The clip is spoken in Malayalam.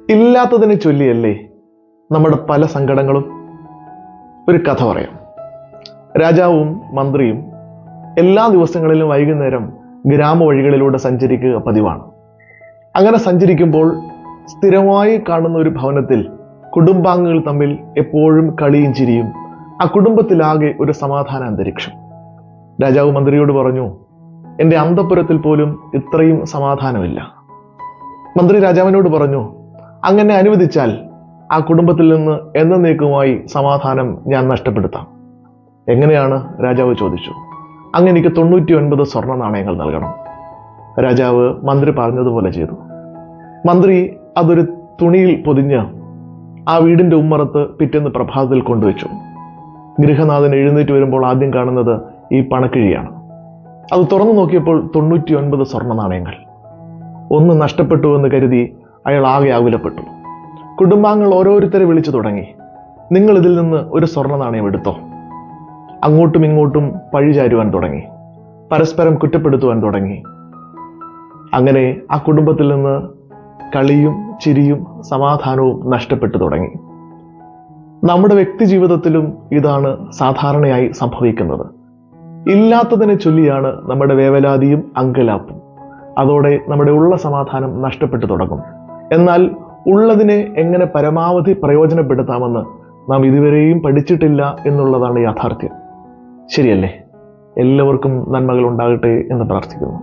ഇല്ലാത്തതിനെ ചൊല്ലിയല്ലേ നമ്മുടെ പല സങ്കടങ്ങളും. ഒരു കഥ പറയാം. രാജാവും മന്ത്രിയും എല്ലാ ദിവസങ്ങളിലും വൈകുന്നേരം ഗ്രാമവഴികളിലൂടെ സഞ്ചരിക്കുക പതിവാണ്. അങ്ങനെ സഞ്ചരിക്കുമ്പോൾ സ്ഥിരമായി കാണുന്ന ഒരു ഭവനത്തിൽ കുടുംബാംഗങ്ങൾ തമ്മിൽ എപ്പോഴും കളിയും ചിരിയും, ആ കുടുംബത്തിലാകെ ഒരു സമാധാന അന്തരീക്ഷം. രാജാവ് മന്ത്രിയോട് പറഞ്ഞു, എൻ്റെ അന്തഃപുരത്തിൽ പോലും ഇത്രയും സമാധാനമില്ല. മന്ത്രി രാജാവിനോട് പറഞ്ഞു, അങ്ങനെ അനുവദിച്ചാൽ ആ കുടുംബത്തിൽ നിന്ന് എന്നേക്കുമായി സമാധാനം ഞാൻ നഷ്ടപ്പെടുത്താം. എങ്ങനെയാണ്? രാജാവ് ചോദിച്ചു. അങ്ങ് എനിക്ക് 99 സ്വർണ്ണ നാണയങ്ങൾ നൽകണം. രാജാവ് മന്ത്രി പറഞ്ഞതുപോലെ ചെയ്തു. മന്ത്രി അതൊരു തുണിയിൽ പൊതിഞ്ഞ് ആ വീടിന്റെ ഉമ്മറത്ത് പിറ്റേന്ന് പ്രഭാതത്തിൽ കൊണ്ടുവച്ചു. ഗൃഹനാഥൻ എഴുന്നേറ്റ് വരുമ്പോൾ ആദ്യം കാണുന്നത് ഈ പണക്കിഴിയാണ്. അത് തുറന്നു നോക്കിയപ്പോൾ 99 സ്വർണ്ണ നാണയങ്ങൾ. ഒന്ന് നഷ്ടപ്പെട്ടു എന്ന് കരുതി അയാൾ ആകെ ആകുലപ്പെട്ടു. കുടുംബാംഗങ്ങൾ ഓരോരുത്തരെ വിളിച്ചു തുടങ്ങി. നിങ്ങൾ ഇതിൽ നിന്ന് ഒരു സ്വർണ്ണ നാണയം എടുത്തോ. അങ്ങോട്ടും ഇങ്ങോട്ടും പഴിചാരുവാൻ തുടങ്ങി, പരസ്പരം കുറ്റപ്പെടുത്തുവാൻ തുടങ്ങി. അങ്ങനെ ആ കുടുംബത്തിൽ നിന്ന് കളിയും ചിരിയും സമാധാനവും നഷ്ടപ്പെട്ടു തുടങ്ങി. നമ്മുടെ വ്യക്തി ജീവിതത്തിലും ഇതാണ് സാധാരണയായി സംഭവിക്കുന്നത്. ഇല്ലാത്തതിനെ ചൊല്ലിയാണ് നമ്മുടെ വേവലാതിയും അങ്കലാപ്പും. അതോടെ നമ്മുടെ ഉള്ള സമാധാനം നഷ്ടപ്പെട്ടു തുടങ്ങും. എന്നാൽ ഉള്ളതിനെ എങ്ങനെ പരമാവധി പ്രയോജനപ്പെടുത്താമെന്ന് നാം ഇതുവരെയും പഠിച്ചിട്ടില്ല എന്നുള്ളതാണ് യാഥാർത്ഥ്യം. ശരിയല്ലേ? എല്ലാവർക്കും നന്മകൾ ഉണ്ടാകട്ടെ എന്ന് പ്രാർത്ഥിക്കുന്നു.